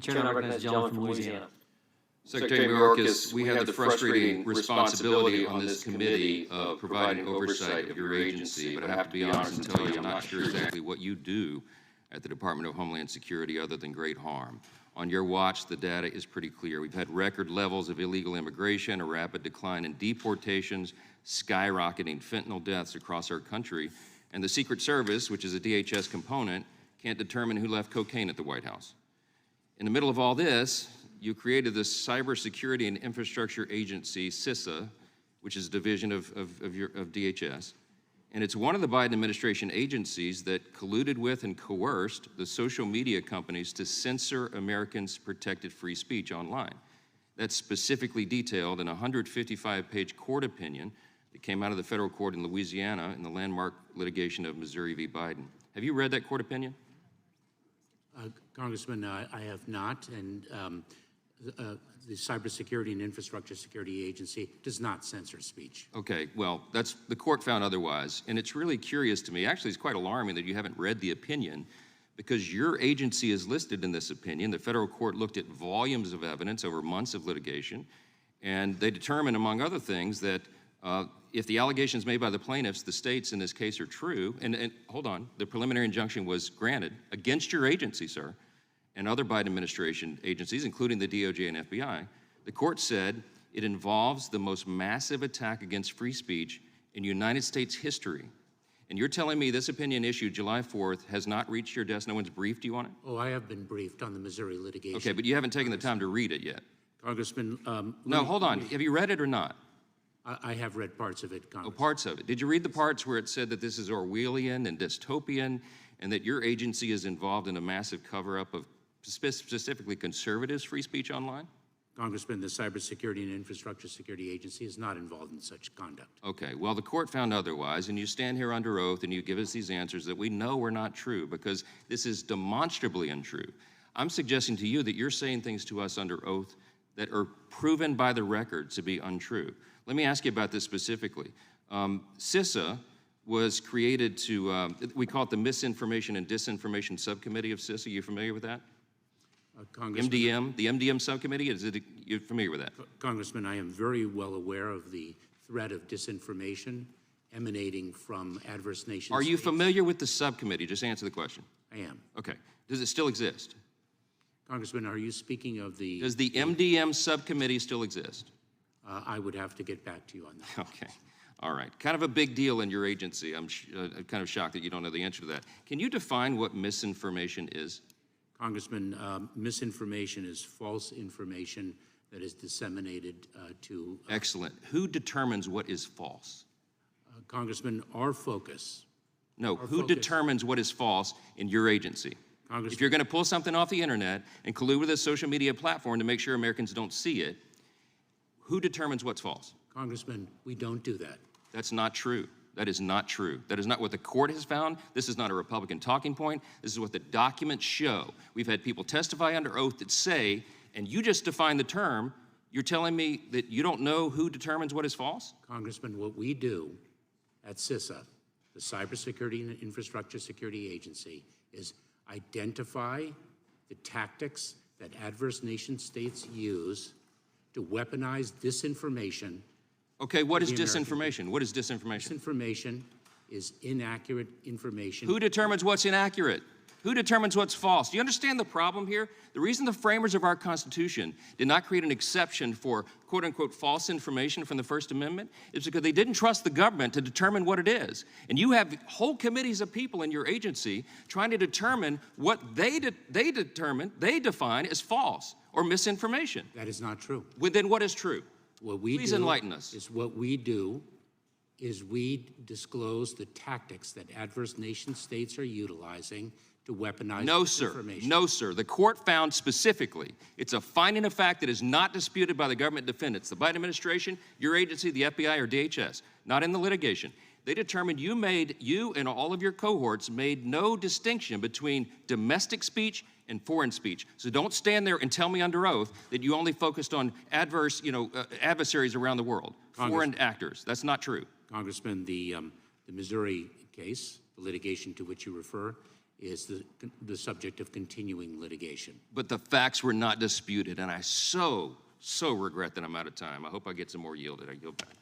Chairman, I recognize the gentleman from Louisiana. Secretary Mayorkas, we have the frustrating responsibility on this committee of providing oversight of your agency, but I have to be honest and tell you I'm not sure exactly what you do at the Department of Homeland Security other than great harm. On your watch, the data is pretty clear. We've had record levels of illegal immigration, a rapid decline in deportations, skyrocketing fentanyl deaths across our country, and the Secret Service, which is a DHS component, can't determine who left cocaine at the White House. In the middle of all this, you created the Cybersecurity and Infrastructure Agency, CISA, which is a division of DHS. And it's one of the Biden administration agencies that colluded with and coerced the social media companies to censor Americans' protected free speech online. That's specifically detailed in a 155-page court opinion that came out of the federal court in Louisiana in the landmark litigation of Missouri v. Biden. Have you read that court opinion? Congressman, I have not, and the Cybersecurity and Infrastructure Security Agency does not censor speech. Okay, well, the court found otherwise, and it's really curious to me. Actually, it's quite alarming that you haven't read the opinion, because your agency is listed in this opinion. The federal court looked at volumes of evidence over months of litigation, and they determined, among other things, that if the allegations made by the plaintiffs, the states in this case, are true, and hold on, the preliminary injunction was granted against your agency, sir, and other Biden administration agencies, including the DOJ and FBI, the court said it involves the most massive attack against free speech in United States history. And you're telling me this opinion issued July 4th has not reached your desk? No one's briefed you on it? Oh, I have been briefed on the Missouri litigation. Okay, but you haven't taken the time to read it yet. Congressman, no, hold on. Have you read it or not? I have read parts of it, Congressman. Oh, parts of it. Did you read the parts where it said that this is Orwellian and dystopian and that your agency is involved in a massive cover-up of specifically conservatives' free speech online? Congressman, the Cybersecurity and Infrastructure Security Agency is not involved in such conduct. Okay, well, the court found otherwise, and you stand here under oath and you give us these answers that we know are not true because this is demonstrably untrue. I'm suggesting to you that you're saying things to us under oath that are proven by the record to be untrue. Let me ask you about this specifically. CISA was created to, we call it the Misinformation and Disinformation Subcommittee of CISA. Are you familiar with that? MDM, the MDM subcommittee, you're familiar with that? Congressman, I am very well aware of the threat of disinformation emanating from adverse nations. Are you familiar with the subcommittee? Just answer the question. I am. Okay. Does it still exist? Congressman, are you speaking of the... Does the MDM subcommittee still exist? I would have to get back to you on that. Okay. All right. Kind of a big deal in your agency. I'm kind of shocked that you don't know the answer to that. Can you define what misinformation is? Congressman, misinformation is false information that is disseminated to... Excellent. Who determines what is false? Congressman, our focus... No, who determines what is false in your agency? Congressman, if you're going to pull something off the internet and collude with a social media platform to make sure Americans don't see it, who determines what's false? Congressman, we don't do that. That's not true. That is not true. That is not what the court has found. This is not a Republican talking point. This is what the documents show. We've had people testify under oath that say, and you just defined the term, you're telling me that you don't know who determines what is false? Congressman, what we do at CISA, the Cybersecurity and Infrastructure Security Agency, is identify the tactics that adverse nation states use to weaponize disinformation. Okay, what is disinformation? What is disinformation? Disinformation is inaccurate information. Who determines what's inaccurate? Who determines what's false? Do you understand the problem here? The reason the framers of our Constitution did not create an exception for quote-unquote false information from the First Amendment is because they didn't trust the government to determine what it is. And you have whole committees of people in your agency trying to determine what they define as false or misinformation. That is not true. Well, then what is true? Please enlighten us. What we do is we disclose the tactics that adverse nation states are utilizing to weaponize disinformation. No, sir. The court found specifically, it's a finding of fact that is not disputed by the government defendants, the Biden administration, your agency, the FBI, or DHS, not in the litigation. They determined you and all of your cohorts made no distinction between domestic speech and foreign speech. So don't stand there and tell me under oath that you only focused on adversaries around the world, foreign actors. That's not true. Congressman, the Missouri case, the litigation to which you refer, is the subject of continuing litigation. But the facts were not disputed, and I so regret that I'm out of time. I hope I get some more yielded. I yield back.